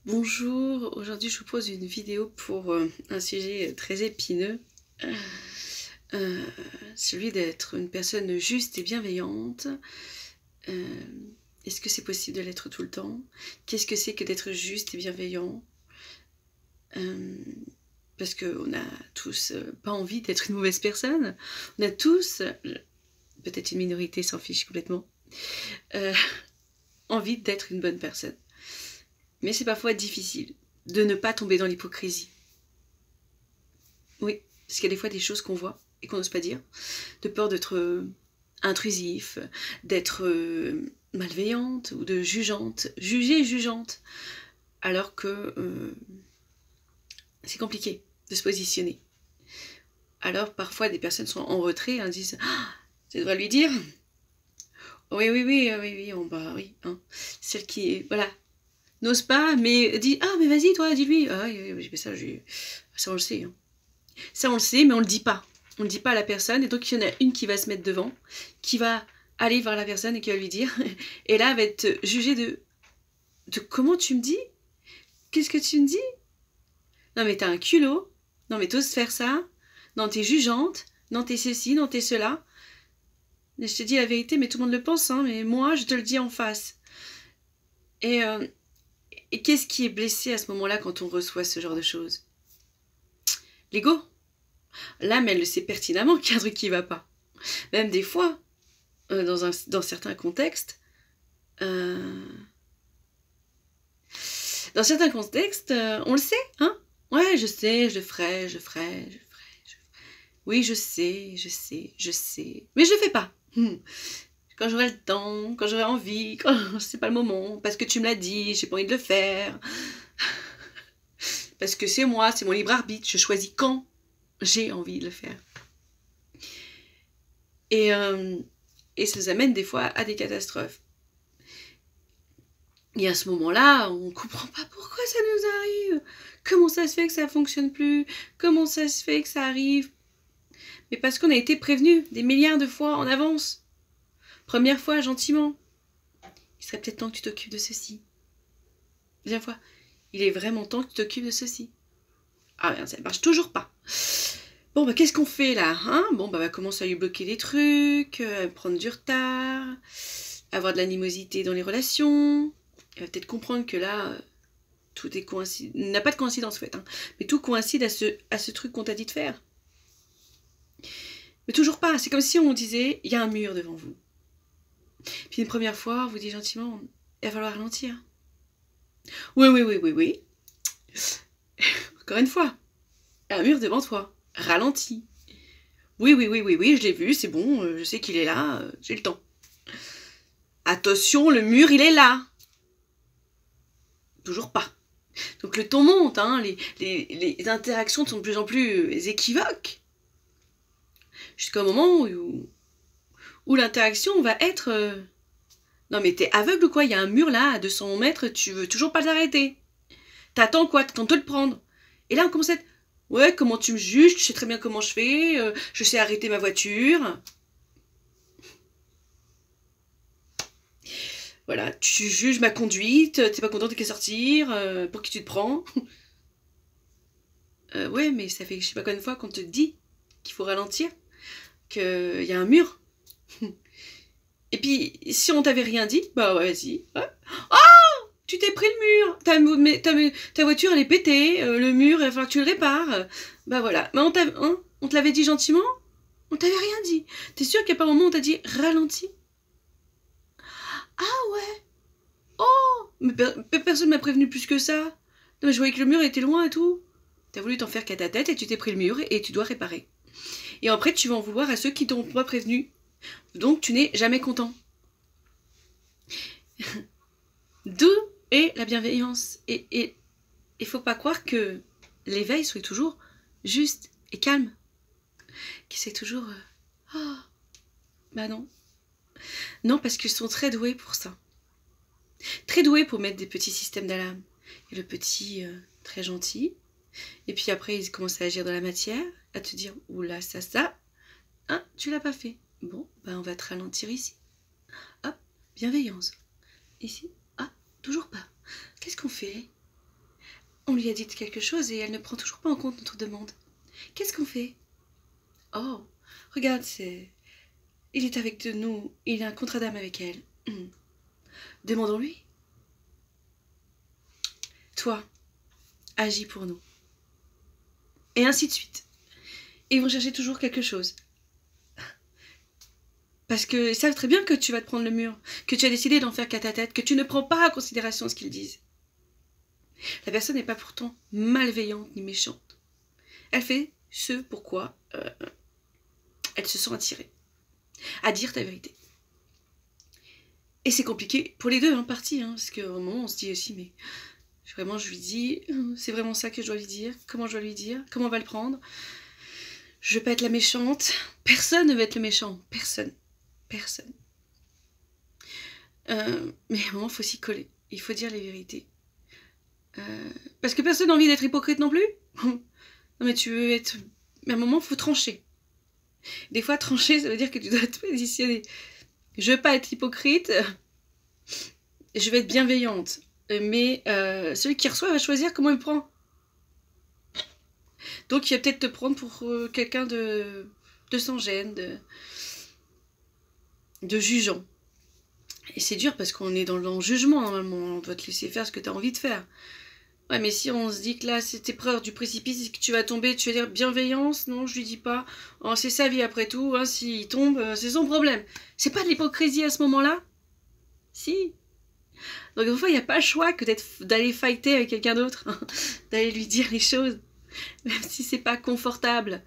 Bonjour, aujourd'hui je vous pose une vidéo pour un sujet très épineux, euh, celui d'être une personne juste et bienveillante. Euh, Est-ce que c'est possible de l'être tout le temps? Qu'est-ce que c'est que d'être juste et bienveillant? Parce qu'on a tous pas envie d'être une mauvaise personne, on a tous, peut-être une minorité s'en fiche complètement, envie d'être une bonne personne. Mais c'est parfois difficile de ne pas tomber dans l'hypocrisie. Oui, parce qu'il y a des fois des choses qu'on voit et qu'on n'ose pas dire, de peur d'être intrusif, d'être malveillante ou de jugeante, jugée et jugeante, alors que c'est compliqué de se positionner. Alors parfois des personnes sont en retrait, hein, disent ah, tu devrais lui dire. Oui, oui, oui, oui, oui, on, bah oui, hein. Celle qui, voilà, n'ose pas, mais dit ah, mais vas-y, toi, dis-lui. Ah, oui, oui, oui, ça on le sait. Hein. Ça, on le sait, mais on le dit pas. On le dit pas à la personne, et donc il y en a une qui va se mettre devant, qui va aller voir la personne et qui va lui dire, et là, elle va être jugée de comment tu me dis? Qu'est-ce que tu me dis? Non, mais t'as un culot. Non, mais t'oses faire ça. Non, t'es jugeante. Non, t'es ceci, non, t'es cela. Et je te dis la vérité, mais tout le monde le pense, hein, mais moi, je te le dis en face. Et, et qu'est-ce qui est blessé à ce moment-là quand on reçoit ce genre de choses? L'ego. L'âme, elle le sait pertinemment qu'il y a un truc qui va pas. Même des fois, dans certains contextes, on le sait, hein. Ouais, je sais, je le ferai, je le ferai, je le ferai. Oui, je sais, mais je le fais pas. Quand j'aurai le temps, quand j'aurai envie, quand c'est pas le moment, parce que tu me l'as dit, j'ai pas envie de le faire. Parce que c'est moi, c'est mon libre arbitre, je choisis quand j'ai envie de le faire. Et ça nous amène des fois à des catastrophes. Et à ce moment-là, on ne comprend pas pourquoi ça nous arrive. Comment ça se fait que ça ne fonctionne plus? Comment ça se fait que ça arrive? Mais parce qu'on a été prévenu des milliards de fois en avance. Première fois, gentiment. Il serait peut-être temps que tu t'occupes de ceci. Deuxième fois, il est vraiment temps que tu t'occupes de ceci. Ah merde, ça ne marche toujours pas. Bon, bah qu'est-ce qu'on fait là, hein? Bon, bah on va commencer à lui bloquer des trucs, prendre du retard, avoir de l'animosité dans les relations. Elle va peut-être comprendre que là, tout est coïncide. Il n'y a pas de coïncidence en fait, hein, mais tout coïncide à ce truc qu'on t'a dit de faire. Mais toujours pas, c'est comme si on disait, il y a un mur devant vous. Puis une première fois, on vous dit gentiment, il va falloir ralentir. Oui, oui, oui, oui, oui. Encore une fois, un mur devant toi, ralentis. Oui, oui, oui, oui, oui, je l'ai vu, c'est bon, je sais qu'il est là, j'ai le temps. Attention, le mur, il est là. Toujours pas. Donc le ton monte, hein, les interactions sont de plus en plus équivoques. Jusqu'au moment où l'interaction va être... Non mais t'es aveugle ou quoi? Il y a un mur là, à 200 mètres, tu veux toujours pas t'arrêter. T'attends quoi? T'attends de le prendre. Et là on commence à être... Ouais, comment tu me juges? Tu sais très bien comment je fais, je sais arrêter ma voiture. Voilà, tu juges ma conduite, t'es pas contente de qu'elle sortir, pour qui tu te prends? Ouais, mais ça fait je sais pas combien de fois qu'on te dit qu'il faut ralentir, qu'il y a un mur. Et puis, si on t'avait rien dit, bah ouais, vas-y. Ouais. Oh, tu t'es pris le mur. Ta voiture, elle est pétée. Le mur, il va falloir que tu le répares. Bah voilà. Mais on te l'avait dit gentiment. On t'avait rien dit. T'es sûr qu'il n'y a pas un moment où on t'a dit ralentis? Ah ouais. Oh, mais personne m'a prévenu plus que ça. Non, mais je voyais que le mur était loin et tout. T'as voulu t'en faire qu'à ta tête et tu t'es pris le mur et tu dois réparer. Et après, tu vas en vouloir à ceux qui t'ont pas prévenu. Donc, tu n'es jamais content. D'où est la bienveillance. Et il faut pas croire que l'éveil soit toujours juste et calme. Qui c'est toujours... oh, bah non. Non, parce qu'ils sont très doués pour ça. Très doués pour mettre des petits systèmes d'alarme. Et le petit, très gentil. Et puis après, ils commencent à agir dans la matière, à te dire, oula, ça, hein, tu l'as pas fait. Bon, bah on va te ralentir ici. Hop, bienveillance. Ici, ah, toujours pas. Qu'est-ce qu'on fait? On lui a dit quelque chose et elle ne prend toujours pas en compte notre demande. Qu'est-ce qu'on fait? Oh, regarde, il est avec nous, il a un contrat d'âme avec elle. Demandons-lui. Toi, agis pour nous. Et ainsi de suite. Et ils vont chercher toujours quelque chose. Parce qu'ils savent très bien que tu vas te prendre le mur, que tu as décidé d'en faire qu'à ta tête, que tu ne prends pas en considération ce qu'ils disent. La personne n'est pas pourtant malveillante ni méchante. Elle fait ce pourquoi elle se sent attirée à dire ta vérité. Et c'est compliqué pour les deux, parties, parce qu'au moment on se dit aussi, mais vraiment je lui dis, c'est vraiment ça que je dois lui dire, comment je dois lui dire, comment on va le prendre. Je veux pas être la méchante, personne ne veut être le méchant, personne. Mais à un moment il faut s'y coller, il faut dire les vérités. Parce que personne n'a envie d'être hypocrite non plus. Non mais tu veux être... Mais à un moment il faut trancher. Des fois trancher ça veut dire que tu dois te positionner. Je veux pas être hypocrite, je vais être bienveillante. Mais celui qui reçoit va choisir comment il prend. Donc il va peut-être te prendre pour quelqu'un de sans gêne, de jugeant. Et c'est dur parce qu'on est dans le jugement normalement, on doit te laisser faire ce que tu as envie de faire. Ouais, mais si on se dit que là c'est épreuve du précipice et que tu vas tomber, tu vas dire bienveillance, non, je lui dis pas. Oh, c'est sa vie après tout, s'il tombe, c'est son problème. C'est pas de l'hypocrisie à ce moment-là? Si. Donc des fois, il n'y a pas le choix que d'aller fighter avec quelqu'un d'autre, d'aller lui dire les choses, même si c'est pas confortable,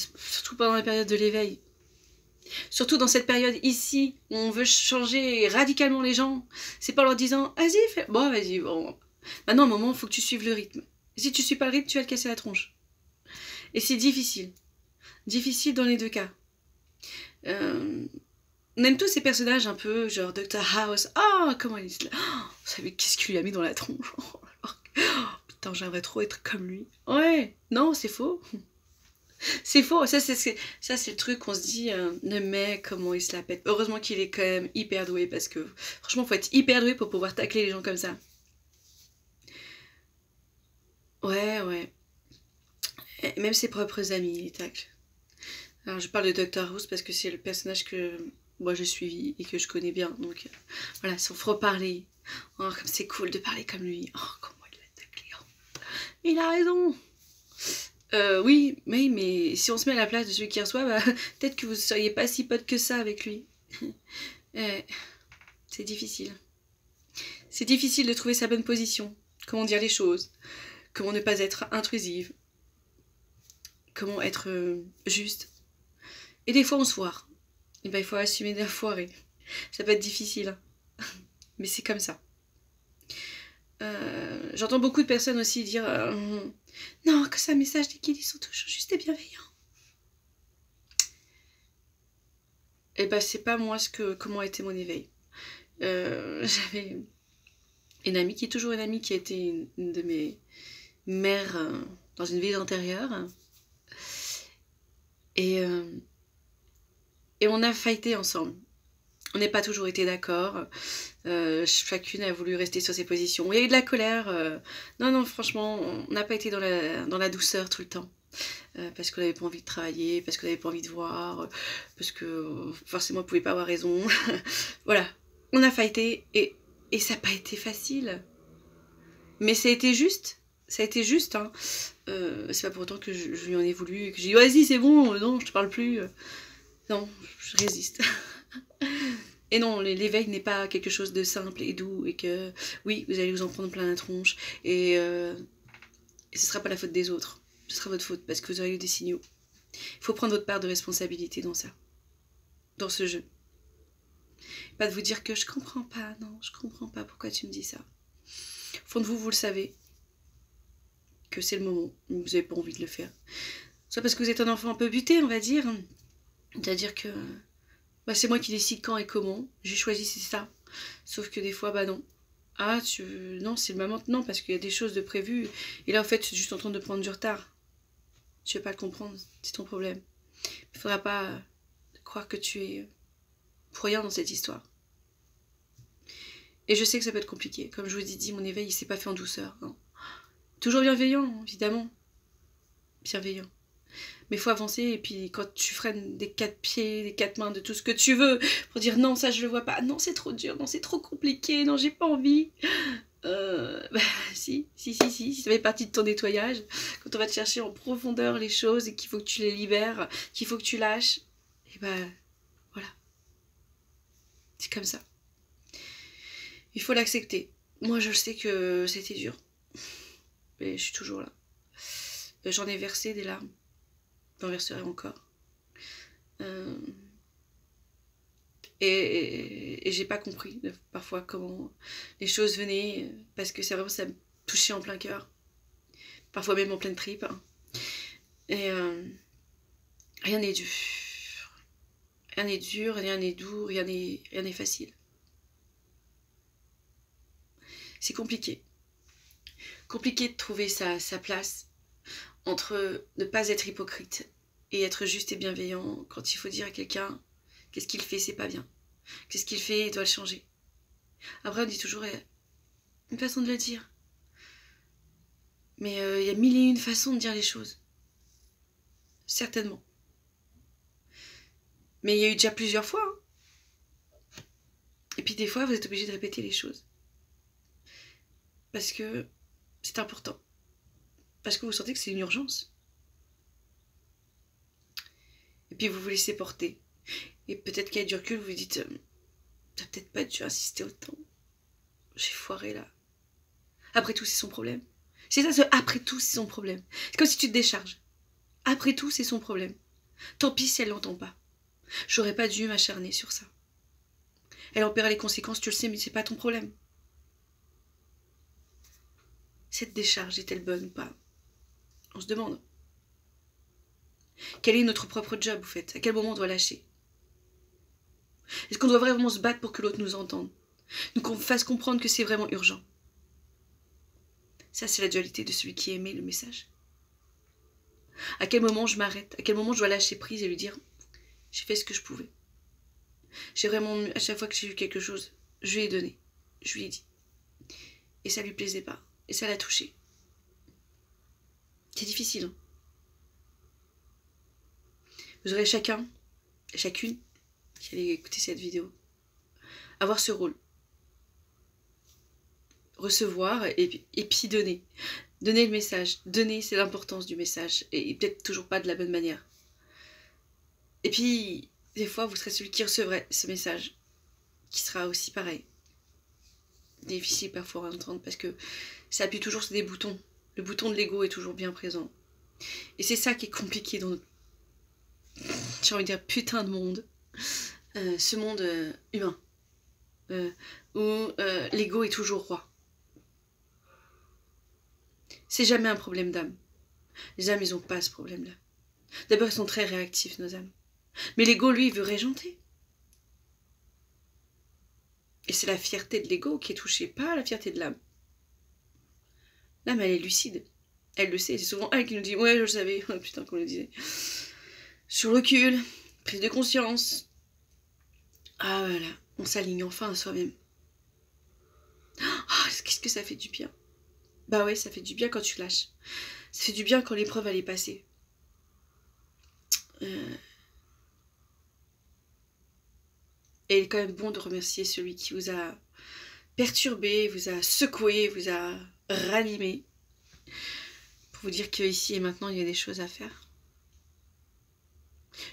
surtout pendant la période de l'éveil. Surtout dans cette période ici, où on veut changer radicalement les gens, c'est pas en leur disant « Vas-y, fais... » Bon, vas-y, bon. Maintenant, à un moment, il faut que tu suives le rythme. Et si tu suis pas le rythme, tu vas te casser la tronche. Et c'est difficile. Difficile dans les deux cas. On aime tous ces personnages un peu, genre Dr House. Ah, comment il est là. Vous savez, qu'est-ce qu'il lui a mis dans la tronche? Putain, j'aimerais trop être comme lui. Ouais, non, c'est faux. C'est faux, ça c'est le truc qu'on se dit, le mec, comment il se la pète. Heureusement qu'il est quand même hyper doué, parce que franchement, faut être hyper doué pour pouvoir tacler les gens comme ça. Ouais. Et même ses propres amis, il les tacle. Alors je parle de Dr House parce que c'est le personnage que moi j'ai suivi et que je connais bien. Donc voilà, si on faut reparler. Oh, comme c'est cool de parler comme lui. Oh, comment il a taclé. Oh. Il a raison. Oui, mais si on se met à la place de celui qui reçoit, bah, peut-être que vous ne seriez pas si pote que ça avec lui. C'est difficile. C'est difficile de trouver sa bonne position. Comment dire les choses. Comment ne pas être intrusive. Comment être juste. Et des fois on se foire. Et ben il faut assumer de la foirer. Ça peut être difficile. Mais c'est comme ça. J'entends beaucoup de personnes aussi dire non, que c'est un message des guides, ils sont toujours juste et bienveillants. Et ben c'est pas moi comment a été mon éveil. J'avais une amie qui est toujours une amie qui a été une de mes mères dans une vie antérieure. Et on a fighté ensemble. On n'a pas toujours été d'accord. Chacune a voulu rester sur ses positions. Il y a eu de la colère. Non, franchement, on n'a pas été dans la douceur tout le temps. Parce qu'on n'avait pas envie de travailler, parce qu'on n'avait pas envie de voir, parce que forcément on ne pouvait pas avoir raison. Voilà, on a fighté et ça n'a pas été facile. Mais ça a été juste. Ça a été juste. C'est pas pour autant que je lui en ai voulu et que j'ai dit vas-y c'est bon, non je te parle plus. Non, je résiste. Et non, l'éveil n'est pas quelque chose de simple et doux et que oui, vous allez vous en prendre plein la tronche et ce sera pas la faute des autres. Ce sera votre faute parce que vous aurez eu des signaux. Il faut prendre votre part de responsabilité dans ça, dans ce jeu. Pas de vous dire que je comprends pas, non, je comprends pas pourquoi tu me dis ça. Au fond de vous, vous le savez, que c'est le moment où vous n'avez pas envie de le faire. Soit parce que vous êtes un enfant un peu buté, on va dire. C'est-à-dire que bah, c'est moi qui décide quand et comment. J'ai choisi, c'est ça. Sauf que des fois, bah non. Ah, non, c'est maintenant parce qu'il y a des choses de prévues. Et là, en fait, tu es juste en train de prendre du retard. Tu veux pas le comprendre, c'est ton problème. Il ne faudra pas croire que tu es pour rien dans cette histoire. Et je sais que ça peut être compliqué. Comme je vous ai dit, mon éveil, il s'est pas fait en douceur. Non. Toujours bienveillant, évidemment. Bienveillant. Mais il faut avancer, et puis quand tu freines des 4 pieds, des 4 mains, de tout ce que tu veux, pour dire non, ça je le vois pas, non c'est trop dur, non c'est trop compliqué, non j'ai pas envie. Bah, si ça fait partie de ton nettoyage, quand on va te chercher en profondeur les choses et qu'il faut que tu les libères, qu'il faut que tu lâches, et bah voilà. C'est comme ça. Il faut l'accepter. Moi je sais que c'était dur, mais je suis toujours là. J'en ai versé des larmes. J'en verserai encore. Et j'ai pas compris parfois comment les choses venaient, parce que c'est vraiment, ça me touchait en plein cœur. Parfois même en pleine tripe. Et rien n'est dur. Rien n'est dur, rien n'est doux, rien n'est facile. C'est compliqué. Compliqué de trouver sa place entre ne pas être hypocrite et être juste et bienveillant quand il faut dire à quelqu'un qu'est-ce qu'il fait, c'est pas bien. Qu'est-ce qu'il fait, il doit le changer. Après, on dit toujours une façon de le dire. Mais il y a 1001 façons de dire les choses. Certainement. Mais il y a eu déjà plusieurs fois. Hein. Et puis des fois, vous êtes obligé de répéter les choses. Parce que c'est important. Parce que vous sentez que c'est une urgence. Et puis vous vous laissez porter. Et peut-être qu'avec du recul, vous vous dites t'as peut-être pas dû insister autant. J'ai foiré là. Après tout, c'est son problème. C'est ça, après tout, c'est son problème. C'est comme si tu te décharges. Après tout, c'est son problème. Tant pis si elle l'entend pas. J'aurais pas dû m'acharner sur ça. Elle en paiera les conséquences, tu le sais, mais c'est pas ton problème. Cette décharge est-elle bonne ou pas? On se demande. Quel est notre propre job, vous faites? À quel moment on doit lâcher? Est-ce qu'on doit vraiment se battre pour que l'autre nous entende? Nous qu'on fasse comprendre que c'est vraiment urgent? Ça, c'est la dualité de celui qui aimait le message. À quel moment je m'arrête? À quel moment je dois lâcher prise et lui dire j'ai fait ce que je pouvais. J'ai vraiment, à chaque fois que j'ai eu quelque chose, je lui ai donné. Je lui ai dit. Et ça lui plaisait pas. Et ça l'a touché. C'est difficile. Hein. Vous aurez chacun, chacune, qui allait écouter cette vidéo, avoir ce rôle. Recevoir et puis donner. Donner le message. Donner, c'est l'importance du message. Et peut-être toujours pas de la bonne manière. Et puis, des fois, vous serez celui qui recevrait ce message, qui sera aussi pareil. Difficile parfois à entendre parce que ça appuie toujours sur des boutons. Le bouton de l'ego est toujours bien présent. Et c'est ça qui est compliqué dans notre, j'ai envie de dire, putain de monde. Ce monde humain. Où l'ego est toujours roi. C'est jamais un problème d'âme. Les âmes, ils n'ont pas ce problème-là. D'abord, ils sont très réactifs, nos âmes. Mais l'ego, lui, il veut régenter. Et c'est la fierté de l'ego qui est touchée, pas la fierté de l'âme. L'âme, elle est lucide. Elle le sait. C'est souvent elle qui nous dit « Ouais, je le savais. » Oh, putain, qu'on le disait. Sur le recul, prise de conscience. Ah, voilà. On s'aligne enfin à soi-même. Oh, qu'est-ce que ça fait du bien. Bah ouais, ça fait du bien quand tu lâches. Ça fait du bien quand l'épreuve, elle est passée. Et il est quand même bon de remercier celui qui vous a perturbé, vous a secoué, vous a ranimé. Pour vous dire qu'ici et maintenant, il y a des choses à faire.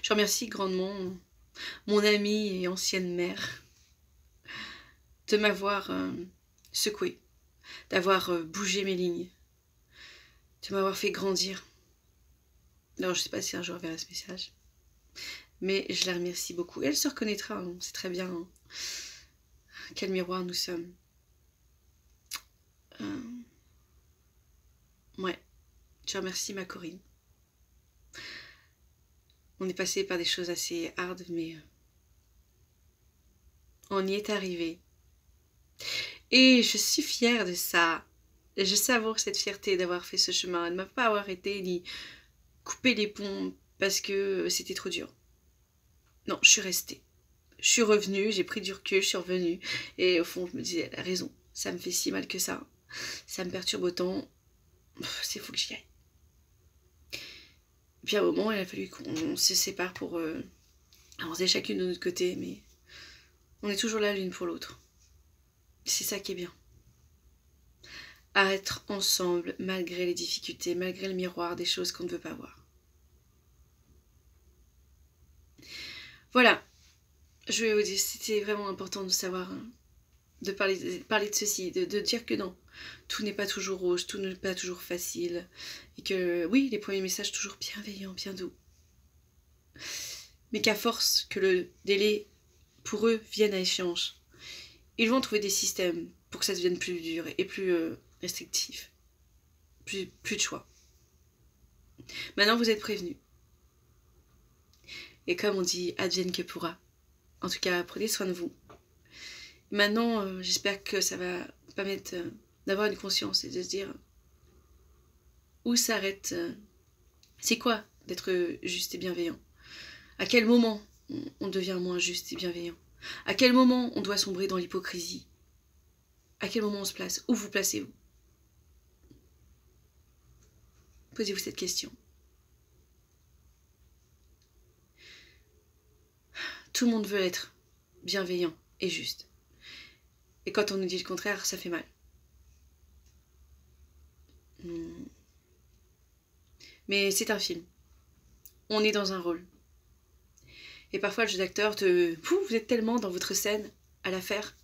Je remercie grandement mon amie et ancienne mère de m'avoir secoué, d'avoir bougé mes lignes, de m'avoir fait grandir. Alors, je ne sais pas si un jour elle verra ce message. Mais je la remercie beaucoup. Et elle se reconnaîtra, hein. C'est très bien hein. Quel miroir nous sommes. Ouais, je remercie ma Corinne. On est passé par des choses assez hardes, mais on y est arrivé. Et je suis fière de ça. Je savoure cette fierté d'avoir fait ce chemin, de ne pas avoir arrêté ni coupé les ponts parce que c'était trop dur. Non, je suis restée. Je suis revenue, j'ai pris du recul, je suis revenue. Et au fond, je me disais, elle a raison, ça me fait si mal que ça. Ça me perturbe autant. c'est faut que j'y aille. Et puis à un moment, il a fallu qu'on se sépare pour avancer chacune de notre côté, mais on est toujours là l'une pour l'autre. C'est ça qui est bien. À être ensemble malgré les difficultés, malgré le miroir des choses qu'on ne veut pas voir. Voilà. Je vais vous dire, c'était vraiment important de savoir, de parler de ceci, de dire que non, tout n'est pas toujours rose, tout n'est pas toujours facile, et que oui, les premiers messages toujours bienveillants, bien doux, mais qu'à force que le délai pour eux vienne à échéance, ils vont trouver des systèmes pour que ça devienne plus dur et plus restrictif, plus de choix. Maintenant vous êtes prévenus, et comme on dit, advienne que pourra. En tout cas, prenez soin de vous. Maintenant, j'espère que ça va permettre d'avoir une conscience et de se dire où s'arrête. C'est quoi d'être juste et bienveillant? À quel moment on devient moins juste et bienveillant? À quel moment on doit sombrer dans l'hypocrisie? À quel moment on se place? Où vous placez-vous? Posez-vous cette question. Tout le monde veut être bienveillant et juste. Et quand on nous dit le contraire, ça fait mal. Mais c'est un film. On est dans un rôle. Et parfois le jeu d'acteur vous êtes tellement dans votre scène à la faire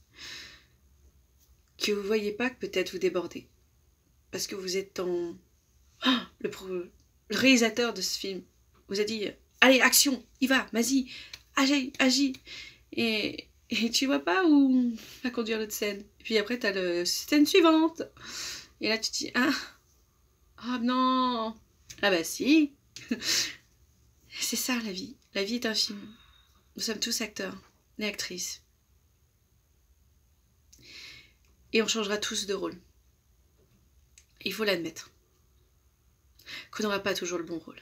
que vous ne voyez pas que peut-être vous débordez. Parce que vous êtes en... Oh, le réalisateur de ce film vous a dit « Allez, action, y va, vas-y, agis !» Et tu vois pas où va conduire l'autre scène. Et puis après, t'as la scène suivante. Et là, tu te dis « Ah non !» Ah bah si. C'est ça la vie. La vie est un film. Nous sommes tous acteurs et actrices. Et on changera tous de rôle. Il faut l'admettre. Qu'on n'aura pas toujours le bon rôle.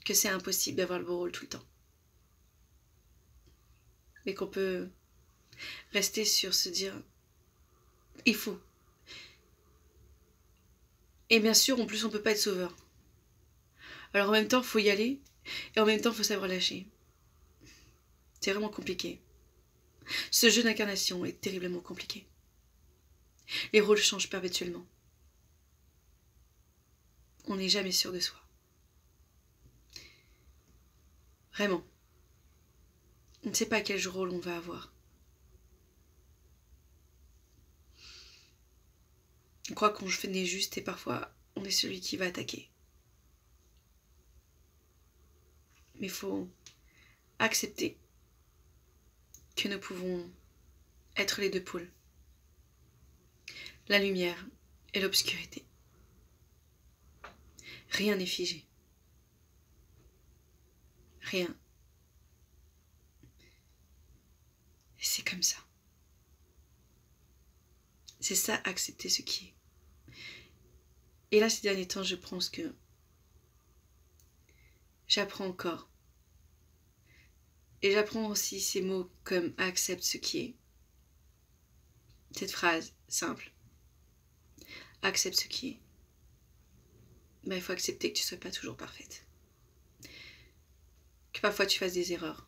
Que c'est impossible d'avoir le bon rôle tout le temps. Mais qu'on peut rester sur se dire il faut. Et bien sûr, en plus, on ne peut pas être sauveur. Alors en même temps, il faut y aller. Et en même temps, il faut savoir lâcher. C'est vraiment compliqué. Ce jeu d'incarnation est terriblement compliqué. Les rôles changent perpétuellement. On n'est jamais sûr de soi. Vraiment. On ne sait pas quel rôle on va avoir. On croit qu'on fait juste et parfois on est celui qui va attaquer. Mais il faut accepter que nous pouvons être les deux pôles. La lumière et l'obscurité. Rien n'est figé. Rien. C'est comme ça. C'est ça, accepter ce qui est. Et là, ces derniers temps, je pense que j'apprends encore. Et j'apprends aussi ces mots comme accepte ce qui est. Cette phrase simple. Accepte ce qui est. Ben, il faut accepter que tu ne sois pas toujours parfaite. Que parfois tu fasses des erreurs.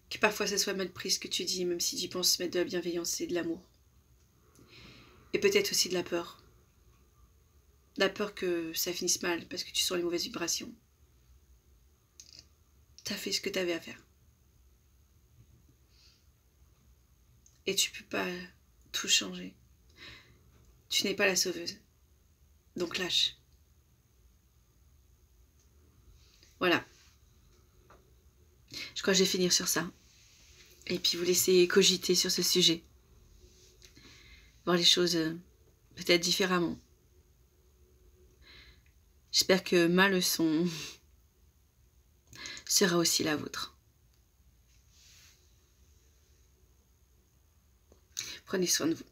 Que parfois ça soit mal pris ce que tu dis, même si tu penses mettre de la bienveillance et de l'amour. Et peut-être aussi de la peur. La peur que ça finisse mal parce que tu sens les mauvaises vibrations. T'as fait ce que t'avais à faire. Et tu peux pas tout changer. Tu n'es pas la sauveuse. Donc lâche. Voilà. Je crois que je vais finir sur ça. Et puis vous laisser cogiter sur ce sujet. Voir les choses peut-être différemment. J'espère que ma leçon sera aussi la vôtre. Prenez soin de vous.